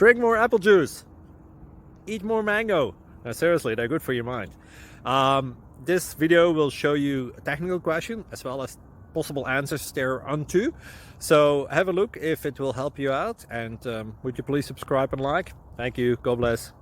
Drink more apple juice. Eat more mango. No, seriously, they're good for your mind. This video will show you a technical question as well as possible answers thereunto. So have a look if it will help you out, and would you please subscribe and like? Thank you. God bless.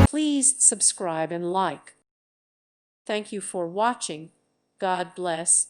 Please subscribe and like. Thank you for watching. God bless.